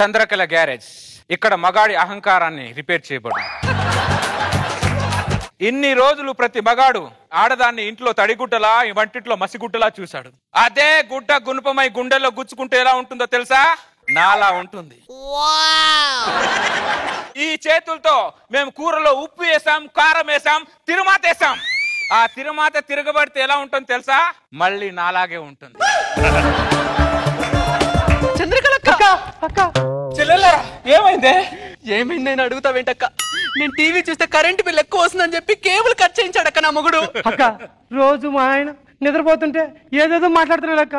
Chandrakala garage. ఇక్కడ మగాడి అహంకారాన్ని రిపేర్ చేయబడు. ఇన్ని రోజులు ప్రతి మగాడు ఆడదాన్ని ఇంట్లో తడిగుడ్డలా వంటింట్లో మసిగుడ్డలా చూశాడు. అదే గుడ్డ గుణపమై గుండెల్లో గుచ్చుకుంటే ఎలా ఉంటుందో తెలుసా? నాలా ఉంటుంది. ఈ చేతులతో మేము కూరలో ఉప్పు వేసాం, కారం వేసాం, తిరుమాత వేసాం. ఆ తిరుమాత తిరగబడితే ఎలా ఉంటుందో తెలుసా? మళ్ళీ నాలాగే ఉంటుంది. ఏమైందే? ఏమైందని అడుగుతావేంటక్క? నేను టీవీ చూస్తే కరెంట్ బిల్ ఎక్కువ వస్తుందని చెప్పి కేబుల్ కట్ చేయించాడక్క నా మొగుడు. అక్క రోజు మా ఆయన నిద్రపోతుంటే ఏదేదో మాట్లాడుతున్నాడు అక్క.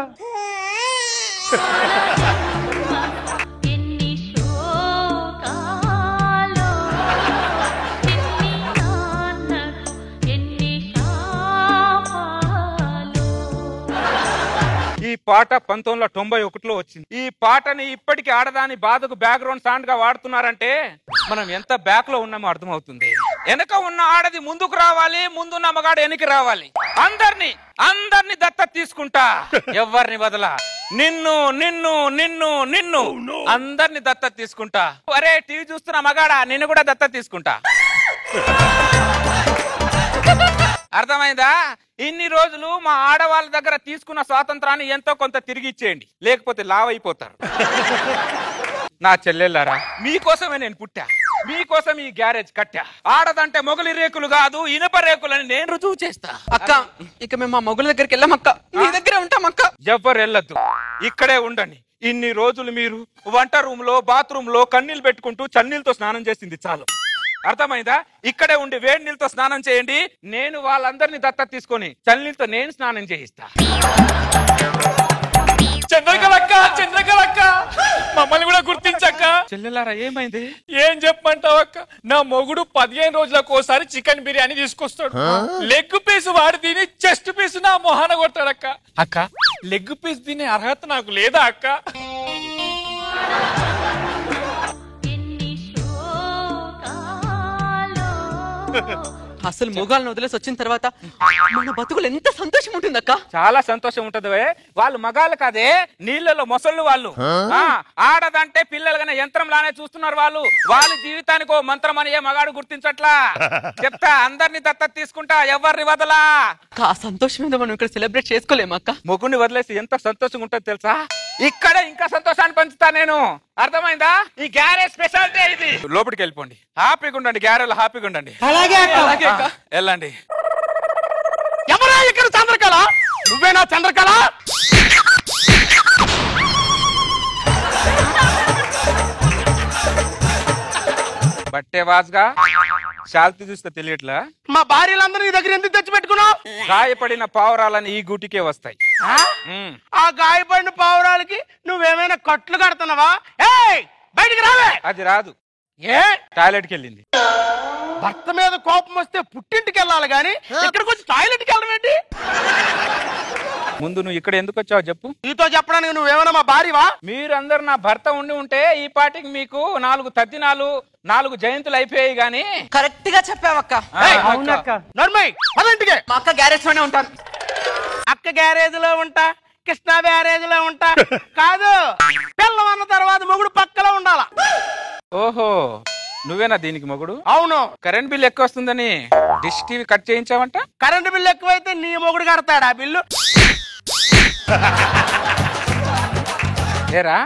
ఈ పాట 1991లో వచ్చింది. ఈ పాటని ఇప్పటికి ఆడదాని బాధకు బ్యాక్గ్రౌండ్ సౌండ్ గా వాడుతున్నారంటే మనం ఎంత బ్యాక్ లో ఉన్నామో అర్థమవుతుంది. వెనక ఉన్న ఆడది ముందుకు రావాలి, ముందున్న మగాడు వెనక్కి రావాలి. అందరిని దత్తత తీసుకుంటా, ఎవరిని వదలా. నిన్ను నిన్ను నిన్ను నిన్ను అందరిని దత్తత తీసుకుంటా. అరే టీవీ చూస్తున్న మగాడా, నిన్ను కూడా దత్తత తీసుకుంటా. అర్థమైందా? ఇన్ని రోజులు మా ఆడవాళ్ళ దగ్గర తీసుకున్న స్వాతంత్రాన్ని ఎంతో కొంత తిరిగి ఇచ్చేయండి, లేకపోతే లావ్ అయిపోతారు. నా చెల్లెళ్ళారా, మీకోసమే నేను పుట్టా, మీకోసం ఈ గ్యారేజ్ కట్టా. ఆడదంటే మొగలి రేకులు కాదు, ఇనుప రేకులని నేను రుజువు చేస్తా. అక్క ఇక మేము మా మొగుల దగ్గరికి వెళ్ళామక్క, నీ దగ్గరే ఉంటామక్క. ఎవ్వరు వెళ్ళద్దు, ఇక్కడే ఉండండి. ఇన్ని రోజులు మీరు వంట రూమ్ లో, బాత్రూమ్ లో కన్నీళ్ళు పెట్టుకుంటూ చన్నీళ్ళతో స్నానం చేసింది చాలు. అర్థమైందా? ఇక్కడే ఉండి వేడి నీళ్ళతో స్నానం చేయండి. నేను వాళ్ళందరినీ దత్తత తీసుకొని చన్నీళ్ళతో నేను స్నానం చేయిస్తా. చంద్రకళక్క, చంద్రకళక్క, మమ్మల్ని కూడా గుర్తించక్క. చెల్లెలారా ఏమైంది? ఏం చెప్పమంటావక్క? నా మొగుడు 15 రోజులకు ఒకసారి చికెన్ బిర్యానీ తీసుకొస్తాడు. లెగ్ పీస్ వాడి తిని చెస్ట్ పీస్ నా మొహాన కొడతాడక్క. అక్క లెగ్ పీస్ తినే అర్హత నాకు లేదా అక్క? అసలు మొగాళ్ళని వదిలేసి వచ్చిన తర్వాత మన బతుకులు ఎంత సంతోషం ఉంటుందక్క. చాలా సంతోషం ఉంటది. వాళ్ళు మగాళ్ళు కాదే, నీళ్ళలో మొసళ్ళు వాళ్ళు. ఆడదంటే పిల్లలుగానే యంత్రం లానే చూస్తున్నారు వాళ్ళు. వాళ్ళ జీవితానికి ఓ మంత్రం అని ఏ మగాడు గుర్తించట్లా. చెప్తా, అందరినీ దత్తత తీసుకుంటా, ఎవరిని వదలా. ఆ సంతోషం మీద మనం ఇక్కడ సెలబ్రేట్ చేసుకోలేమక్క. మొగుడిని వదిలేసి ఎంత సంతోషంగా ఉంటది తెలుసా? ఇక్కడే ఇంకా సంతోషాన్ని పంచుతా నేను. అర్థమైందా? ఈ గ్యారేజ్ స్పెషాలిటీ ఇది. లోపలికి వెళ్ళిపోండి, హ్యాపీగా ఉండండి, గ్యారేజ్ హ్యాపీగా ఉండండి. వెళ్ళండి. ఎవరా ఇక్కడ చంద్రకళ? నువ్వేనా చంద్రకళ? బట్టే వాజ్గా శాల్తీ చూస్తే తెలియట్లా? మా భార్యలందరూ నీ దగ్గర ఎందుకు తెచ్చి పెట్టుకున్నావు? గాయపడిన పావురాలని ఈ గూటికే వస్తాయి. ఆ గాయపడిన పావురాలకి నువ్వేమైనా కట్లు కడుతున్నావా? బయటికి రావే. అది రాదు. ఏ టాయిలెట్ కి వెళ్ళింది. భర్త మీద కోపం వస్తే పుట్టింటికి వెళ్ళాలి గాని ఇక్కడికి వచ్చి టాయిలెట్ కి వెళ్ళడం ఏంటి? ముందు నువ్వు ఇక్కడ ఎందుకు వచ్చావు చెప్పు. నీతో చెప్పడానికి నువ్వేమైనా మా భార్యవా? మీరందరు నా భర్త ఉంటే ఈ పాటికి మీకు 4 తద్దినాలు 4 జయంతులు అయిపోయాయి గాని. కరెక్ట్ గా చెప్పావక్క. అదేంటికే మా అక్క గ్యారేజ్ లోనే ఉంటాను. అక్క గ్యారేజ్ లో ఉంటా, కృష్ణా బ్యారేజ్ లో ఉంటా కాదు, పిల్లం అన్న తర్వాత మొగుడు పక్కలో ఉండాలా. ఓహో, నువ్వేనా దీనికి మొగుడు? అవును. కరెంట్ బిల్ ఎక్కువ వస్తుందని డిష్ టీవీ కట్ చేయించావంట. కరెంట్ బిల్లు ఎక్కువైతే నీ మొగుడు కడతాడా బిల్లు? ఏరా,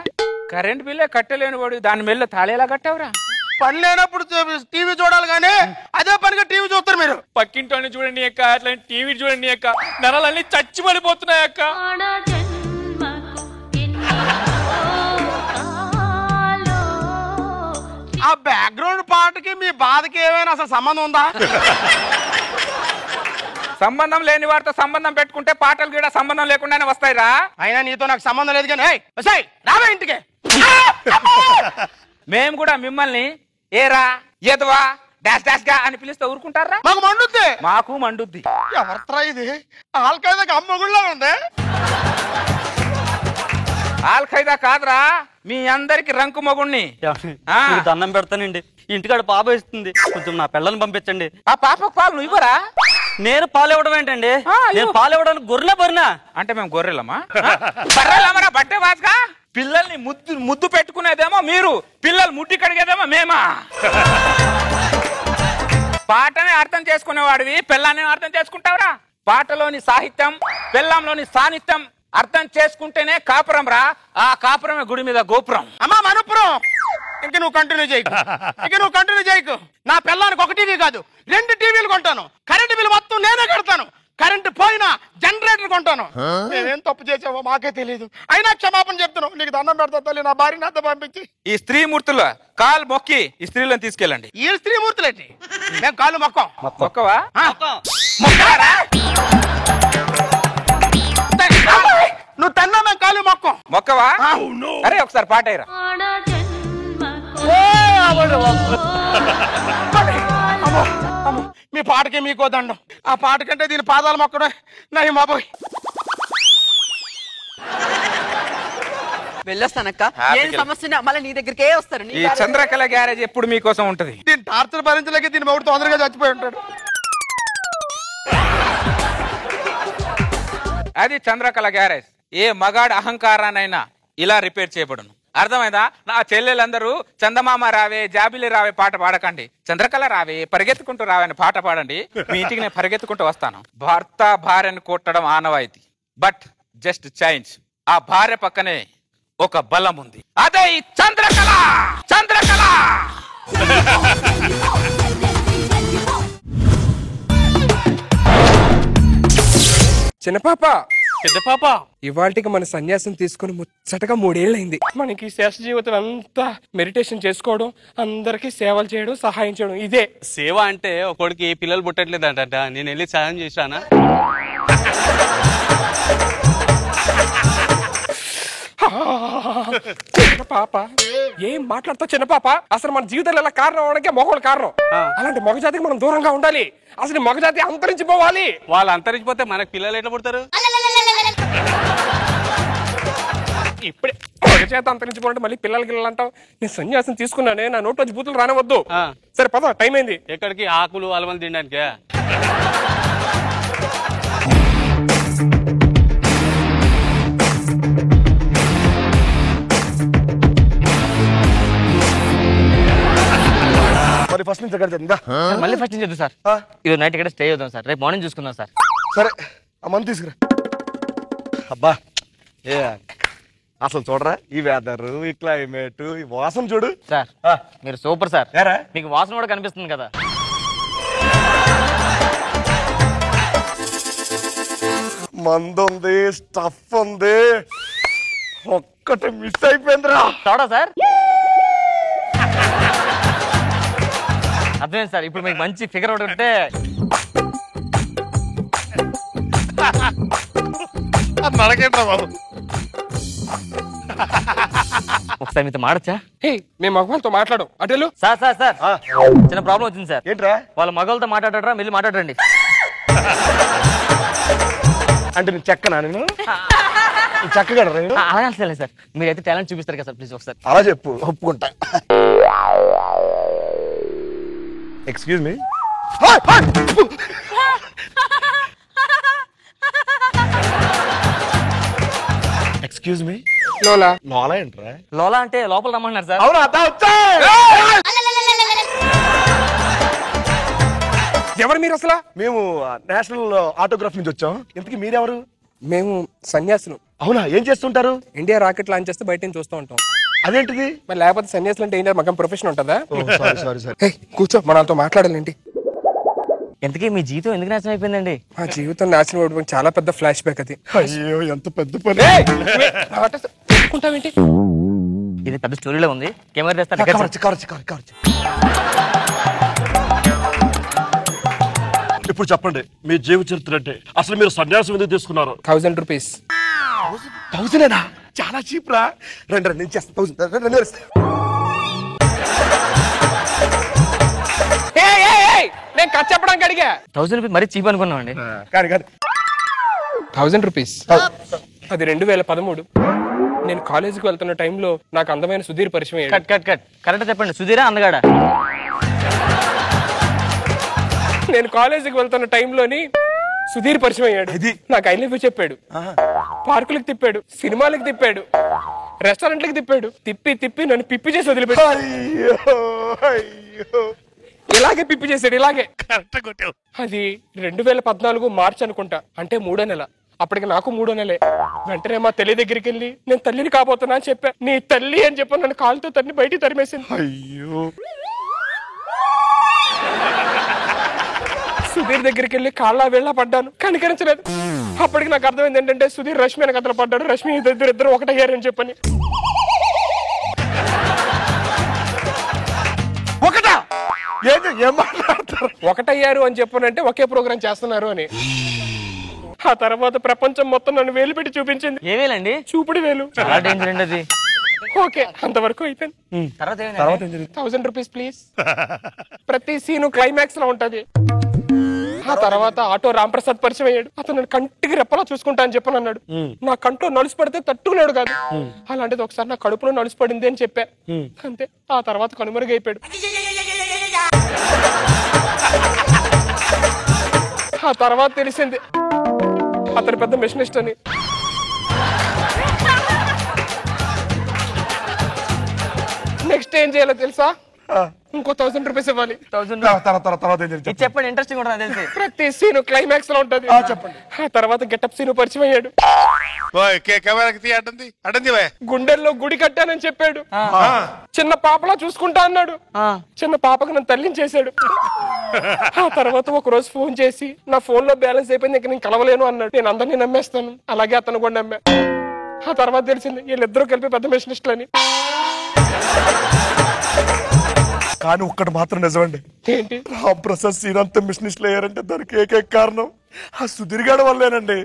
కరెంట్ బిల్లే కట్టలేని వాడు దాని మీద తాళేలా కట్టావురా? పని లేనప్పుడు టీవీ చూడాలి గానీ అదే పనిగా టీవీ చూస్తారు మీరు. పక్కింటోని చూడండి అక్క, అట్లా టీవీ చూడండి అక్క, నరాలన్నీ చచ్చి పడిపోతున్నాయి అక్క. ఆ బ్యాక్గ్రౌండ్ పాటకి మీ బాధకి ఏమైనా అసలు సంబంధం ఉందా? సంబంధం లేని వారితో సంబంధం పెట్టుకుంటే పాటలు కూడా సంబంధం లేకుండానే వస్తాయిరా. అయినా నీతో నాకు సంబంధం లేదు కానీ రావే ఇంటికి. మేము కూడా మిమ్మల్ని ఏరా ఎదవా డాష్ డాష్ గా అని పిలిస్తే ఊరుకుంటారా? మాకు మండుద్ది. మాకు మండుద్ది. ఎవరిరా ఇది? ఆల్ఖైదాకి అమ్మగుళ్ళ ఉంది. ఆల్ఖైదా కాదురా, మీ అందరికి రంకు మగుణ్ణి. దండం పెడతానండి, ఇంటికాడ పాప ఇస్తుంది, కొంచెం నా పిల్లల్ని పంపించండి. ఆ పాపకు పాలు నువ్వు ఇవ్వరా? నేను పాలు ఇవ్వడం ఏంటండి? నేను పాలు ఇవ్వడానికి గొర్రెలా బరినా? అంటే మేము గొర్రెలమా? బర్రెలమరా? బట్టే వాసుగా పిల్లల్ని ముద్దు పెట్టుకునేదేమో మీరు, పిల్లలు ముడ్డి కడిగేదేమో మేమా? పాటనే అర్థం చేసుకునేవాడివి పెళ్ళాన్ని అర్థం చేసుకుంటావురా? పాటలోని సాహిత్యం పెళ్ళంలోని సాన్నిధ్యం అర్థం చేసుకుంటేనే కాపురం రా. ఆ కాపురమే గుడి మీద గోపురం. అమ్మా మనుపురం, ఇంక నువ్వు కంటిన్యూ చేయకు. నా పిల్లానికి ఒక టీవీ కాదు 2 టీవీలు కొంటాను. కరెంటు బిల్లు మొత్తం నేనే కడతాను. కరెంటు పోయినా జనరేటర్ కొంటాను. నేనేం తప్పు చేసావో మాకే తెలియదు. అయినా క్షమాపణ చెప్తున్నావు. నీకు దండం పెడతా తల్లి, నా భార్యని అంతా పంపించి. ఈ స్త్రీ మూర్తుల కాలు మొక్కి ఈ స్త్రీలను తీసుకెళ్ళండి. ఈ స్త్రీ మూర్తులేంటి? మేము కాళ్ళు మొక్కవా? మొక్కరా? నువ్వు తన్నా మేము కాళ్ళు మొక్కవా? అరే ఒకసారి పాట అయ్యరా. మీ పాటకే మీకో దండం. ఆ పాట కంటే దీని పాదాలు మొక్కడం నహి మాబోయ్. వెళ్ళొస్తానక్క. ఏం సమస్య మళ్ళీ నీ దగ్గరికే వస్తారు. ఈ చంద్రకళ గ్యారేజ్ ఎప్పుడు మీకోసం ఉంటది. దీని టార్చర్ భరించలేక దీని మొగుడు తొందరగా చచ్చిపోయి ఉంటాడు. అది చంద్రకళ గ్యారేజ్. ఏ మగాడు అహంకారానైనా ఇలా రిపేర్ చేయబడును. అర్థమైందా? నా చెల్లెలందరూ చందమామ రావే జాబిలి రావే పాట పాడకండి, చంద్రకళ రావే పరిగెత్తుకుంటూ రావే అని పాట పాడండి. మీ ఇంటికి నేను పరిగెత్తుకుంటూ వస్తాను. భర్త భార్యను కొట్టడం ఆనవాయితీ, బట్ జస్ట్ చేంజ్. ఆ భార్య పక్కనే ఒక బలం ఉంది, అదే ఈ చంద్రకళ. చంద్రకళ చిన్నపాప పెద్ద పాప, ఇవాళకి మన సన్యాసం తీసుకుని ముచ్చటగా 3 ఏళ్ళైంది. మనకి శేష జీవితం అంతా మెడిటేషన్ చేసుకోవడం, అందరికి సేవలు చేయడం, సహాయం చేయడం, ఇదే సేవ. అంటే ఒకడికి పిల్లలు పుట్టట్లేదంట, నేను వెళ్ళి సహాయం చేశానా? చిన్నపాప ఏం మాట్లాడుతావు చిన్నపాప? అసలు మన జీవితంలో ఎలా కారణం అవడానికి మగవాళ్ళు కారణం. అలాంటి మగజాతికి మనం దూరంగా ఉండాలి. అసలు మగజాతి అంతరించిపోవాలి. వాళ్ళు అంతరించిపోతే మనకు పిల్లలు ఎట్లా పుడతారు? ఇప్పుడే మగజాతి అంతరించిపోవాలంటే మళ్ళీ పిల్లలకి వెళ్ళాలంటావు. నేను సన్యాసం తీసుకున్నానే, నా నోట్లో బూతులు రానవద్దు. సరే పద, టైం అయింది. ఎక్కడికి? ఆకులు అలమలు తినడానికి. ఫస్ట్ నుంచి జరిగిందా? మళ్ళీ ఫస్ట్ నుంచి సార్. ఇది నైట్ ఇక్కడ స్టే అవుతాం సార్, రేపు మార్నింగ్ చూసుకుందాం సార్. సరే ఆ మందు తీసుకురా. అబ్బా ఏ అసలు చూడరా, ఈ వెదర్, ఈ క్లైమేట్, ఈ వాసన చూడు సార్. మీరు సూపర్ సార్. మీకు వాసన కూడా కనిపిస్తుంది కదా. మందు ఉంది, స్టఫ్ ఉంది, ఒక్కటి మిస్ అయిపోయిందిరా. చూడా సార్, అర్థమైంది సార్. ఇప్పుడు మీకు మంచి ఫిగర్ ఒకటి ఉంటే ఒకసారి మీతో మాడచ్చా? మేము మగవాళ్ళతో మాట్లాడు. అటెలు సార్ సార్ సార్ చిన్న ప్రాబ్లం వచ్చింది సార్. ఏంట్రా? వాళ్ళ మగవాళ్ళతో మాట్లాడరా, వెళ్ళి మాట్లాడండి. అంటే నేను చెక్కనా? నేను చక్కగా అలా సరే సార్, మీరైతే టాలెంట్ చూపిస్తారు కదా సార్, ప్లీజ్ ఒకసారి. అలా చెప్పు, ఒప్పుకుంటా. Excuse me. Excuse me. లోలా లోలా ఏంట్రా? లోలా అంటే లోపల రమ్మంటున్నారు సార్. అవునా? అదా వచ్చా. ఎవరు మీరు అసలు? మేము నేషనల్ ఆటోగ్రాఫ్ నుంచి వచ్చాం. ఇంతకీ మీరెవరు? మేము సన్యాసులు. అవునా? ఏం చేస్తుంటారు? ఇండియా రాకెట్ లాంచ్ చేస్తే బయట చూస్తూ ఉంటాం. అదేంటిది? మరి లేకపోతే సన్యాసులు అంటే ఏంటంటే మగం ప్రొఫెషన్ ఉంటుందా? సారీ. కూర్చో, మనతో మాట్లాడాలండి. ఎంతకీ మీ జీవితం ఎందుకు నాశనం అయిపోయిందండి? మా జీవితం నాశనం అవ్వడం చాలా పెద్ద ఫ్లాష్ బ్యాక్ అది. అయ్యో ఎంత పెద్ద పని. చెప్పుకుంటావేంటి? ఇది పెద్ద స్టోరీలో ఉంది. కెమెరా చేస్తాను. ఇప్పుడు చెప్పండి, మీ జీవ చరిత్ర అంటే అసలు మీరు సన్యాసం ఎందుకు తీసుకున్నారు? 1000 రూపీస్. 1000 చాలా చీప్ రా. రెండు నేను చేస్తా. 1000 నేను కట్ చెప్పడానికి అడిగా. 1000 రూపీస్ మరీ చీప్ అనుకున్నామండి. కానీ 1000 రూపీస్. అది 2013. నేను కాలేజీకి వెళ్తున్న టైంలో నాకు అందమైన సుధీర్ పరిచయం అయ్యాడు. కట్ కట్ కట్ కరెక్ట్ చెప్పండి. సుధీరా అందగాడా? నేను కాలేజీకి వెళ్తున్న టైంలోని సుధీర్ పరిచయం అయ్యాడు. నాకు ఐ లవ్ యూ చెప్పాడు, పార్కులకు తిప్పాడు, సినిమాలకు తిప్పాడు. రెస్టారెంట్లకి తిప్పాడు. తిప్పి తిప్పి నన్ను పిప్పి చేసి వదిలిపెట్టాడు. ఇలాగే పిప్పి చేశాడు, ఇలాగే. అది 2014 మార్చి అనుకుంటా, అంటే 3వ నెల. అప్పటికి నాకు 3వ నెలే. వెంటనే మా తల్లి దగ్గరికి వెళ్ళి నేను తల్లిని కాబోతున్నా అని చెప్పా. నీ తల్లి అని చెప్పి నన్ను కాలుతో తన్ని బయటికి తరిమేసింది. అయ్యో సుధీర్ దగ్గరికి వెళ్ళి కాళ్ళ వేళ్ళ పడ్డాను, కనికరించలేదు. అప్పటికి నాకు అర్థమైంది ఏంటంటే సుధీర్ రష్మి అని కథలు పడ్డాడు, రష్మి ఇద్దరు ఒకటయ్యారని చెప్పని. ఒకటయ్యారు అని చెప్పనంటే ఒకే ప్రోగ్రాం చేస్తున్నారు అని. ఆ తర్వాత ప్రపంచం మొత్తం నన్ను వేలు పెట్టి చూపించింది. ఏ వేలండి? చూపుడు వేలు. చాలా డేంజర్ అండి అది. ఓకే, అంతవరకు అయిపోయింది. తర్వాత 1000 రూపీస్ ప్లీజ్. ప్రతి సీను క్లైమాక్స్ లో ఉంటది. ఆ తర్వాత ఆటో రాంప్రసాద్ పరిచయం అయ్యాడు. అతను నన్ను కంటికి రెప్పలా చూసుకుంటా అని చెప్పని అన్నాడు. నా కంట్లో నలుసు పడితే తట్టుకున్నాడు కాదు. అలాంటిది ఒకసారి నా కడుపులో నలుసు పడింది అని చెప్పా, అంతే. ఆ తర్వాత కనుమరుగైపోయాడు. ఆ తర్వాత తెలిసింది అతను పెద్ద మిషనిస్ట్ అని. నెక్స్ట్ ఏం చేయాలో తెలుసా? ఇంకో 1000 రూపీస్ ఇవ్వాలి. చెప్పండి, ఇంట్రెస్టింగ్ ఉంటుంది తెలిసి. ప్రతి సీను క్లైమాక్స్ లో ఉంటది. చెప్పండి. ఆ తర్వాత గెటప్ సీను పరిచయం అయ్యాడు. గుండెల్లో గుడి కట్టానని చెప్పాడు. చిన్న పాపలా చూసుకుంటా అన్నాడు. చిన్న పాపకు నన్ను తల్లించేశాడు. ఆ తర్వాత ఒక రోజు ఫోన్ చేసి నా ఫోన్ లో బ్యాలెన్స్ అయిపోయింది, ఇంకా నేను కలవలేను అన్నాడు. నేను అందరినీ నమ్మేస్తాను, అలాగే అతను కూడా నమ్మా. ఆ తర్వాత తెలిసింది వీళ్ళిద్దరూ కలిపి పెద్ద మిషనిస్టులని. కానీ ఒక్కటి మాత్రం నిజమండి. ఏంటి? రాంప్రసాద్ శ్రీరాంత్ మిషనిస్ట్లు అయ్యారంటే దానికి ఏకైక కారణం ఆ సుధీర్ గారి వల్లేనండి.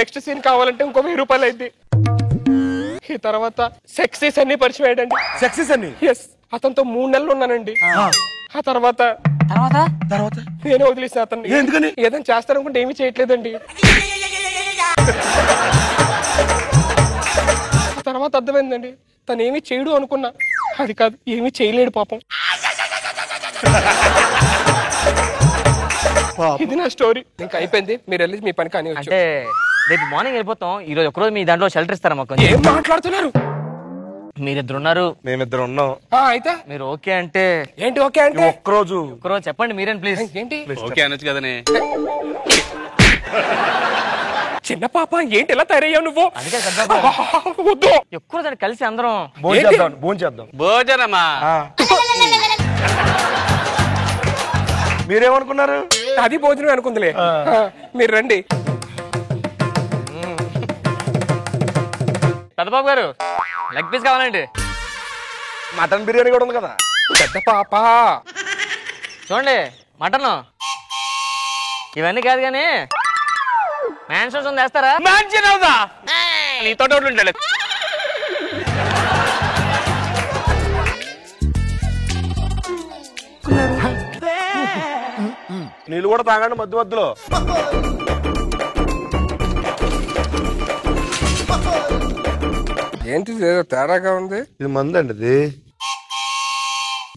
నెక్స్ట్ సీన్ కావాలంటే ఇంకో 1000 రూపాయలు అయింది. ఈ తర్వాత సెక్సీస్ అన్ని పరిచయం అయ్యాడండి. సక్సెస్ అన్ని? ఎస్. అతనితో 3 నెలలు ఉన్నానండి. ఆ తర్వాత నేనే వదిలేసిన అతన్ని. ఎందుకని? ఏదైనా చేస్తారనుకుంటే ఏమీ చేయట్లేదండి. తర్వాత అర్థమైందండి తను ఏమీ చేయడు అనుకున్నా, అది కాదు, ఏమీ చేయలేడు పాపం. ఇది నా స్టోరీ. ఇంకా అయిపోయింది, మీరు వెళ్ళి మీ పని కానీ. అంటే రేపు మార్నింగ్ వెళ్ళిపోతాం. ఈ రోజు ఒకరోజు మీ దాంట్లో షెల్టర్ ఇస్తారా మాకు? ఏం మాట్లాడుతున్నారు? మీరిద్దరు ఉన్నారు, మేమిద్దరు ఉన్నాం. అయితే మీరు ఓకే అంటే ఏంటి? ఓకే అంటే ఒక్కరోజు చెప్పండి మీరేం ప్లీజ్. ఏంటి ఓకే అనొచ్చు కదనే. చిన్న పాప ఏంటి ఎలా తయారయ్యావు నువ్వు? అందుకే వద్దు, ఎక్కువ దాన్ని కలిసి అందరం భోంచేద్దాం. భోజనమా? మీరేమనుకున్నారు? అది భోజనం అనుకుందిలే. మీరు రండి. పెద్దబాబు గారు లెగ్ పీస్ కావాలండి. మటన్ బిర్యానీ కూడా ఉంది కదా. పెద్ద పాప చూడండి, మటన్ ఇవన్నీ కాదు కానీ మ్యాన్షన్స్ ఉంది, వేస్తారా? మ్యాన్షన్ అవుదా? నీతో ఉంటాడు. నీళ్ళు కూడా తాగండి మధ్య మధ్యలో. ఏంటి తేడాగా ఉంది? ఇది మందు అండి. ఇది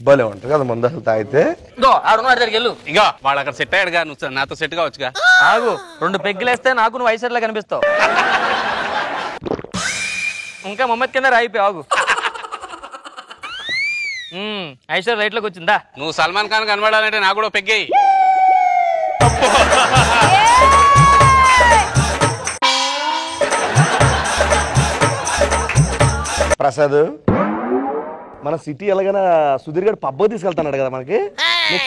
భలే ఉంటుంది కదా మందు అసలు తాగితే. ఇగో ఆడున్న దగ్గరికి వెళ్ళు. ఇక వాడు అక్కడ సెట్ అయ్యాడుగా, నువ్వు నాతో సెట్ కావచ్చుగా. ఆగు, 2 పెగ్గులేస్తే నాకు నువ్వు ఐశ్వర్యలా కనిపిస్తావు. ఇంకా మమ్మత్ కింద రాయిపోయి ఆగు. ఐశ్వర్య రైట్ లోకి వచ్చిందా? నువ్వు సల్మాన్ ఖాన్ కనబడాలంటే నాకు కూడా పెగ్గేయి. ప్రసాద్, మన సిటీ ఎలాగైనా సుధీర్ గారు పబ్బ తీసుకెళ్తాడు కదా మనకి.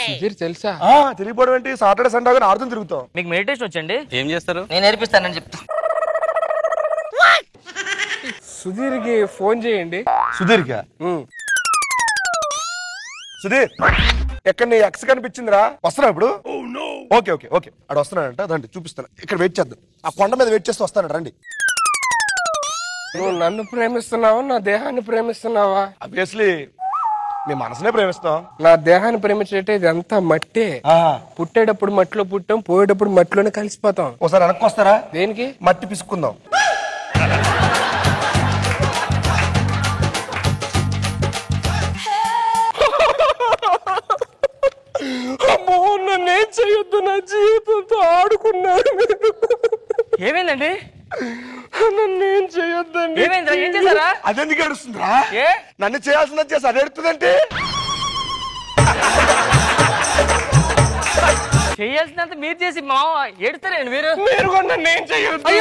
సుధీర్ తెలుసా? తెలియపోవడం ఏంటి? సాటర్డే సండే ఆడుతూ తిరుగుతాం. మీకు మెడిటేషన్ వచ్చండి? ఏం చేస్తారు? నేను నేర్పిస్తానని చెప్తా. సుధీర్కి ఫోన్ చేయండి. సుధీర్కా? సుధీర్, ఎక్కడ నీ ఎక్స్ కనిపించిందిరా? వస్తున్నా ఇప్పుడు. ఓకే ఓకే ఓకే, అక్కడ వస్తున్నాడంట. రండి చూపిస్తాను. ఇక్కడ వెయిట్ చేద్దాం. ఆ కొండ మీద వెయిట్ చేస్తూ వస్తాడు. రండి. నువ్వు నన్ను ప్రేమిస్తున్నావా నా దేహాన్ని ప్రేమిస్తున్నావా? అబ్వియస్లీ మీ మనసునే ప్రేమిస్తాం. నా దేహాన్ని ప్రేమించేటే ఇదంతా మట్టే. పుట్టేటప్పుడు మట్టిలో పుట్టాం, పోయేటప్పుడు మట్టిలోనే కలిసిపోతాం. ఒకసారి వెనక్కి వస్తారా? దేనికి? మట్టి పిసుకుందాం. అమ్మో, నన్నేం చేయొద్దు, నా జీవితంతో ఆడుకున్నాడు. ఏమైందండి? నన్ను ఏం చేయొద్దండి. ఏమైందిరా? ఏం చేశారా? అదెందుకు ఏడుస్తుందిరా? ఏ నన్ను చేయాల్సిన చేసి అది ఏడుతుందంటే చేయాల్సినంత మీరు చేసి మా ఏడుతారండి మీరు. మీరు కూడా నన్ను ఏం చేయొద్దు.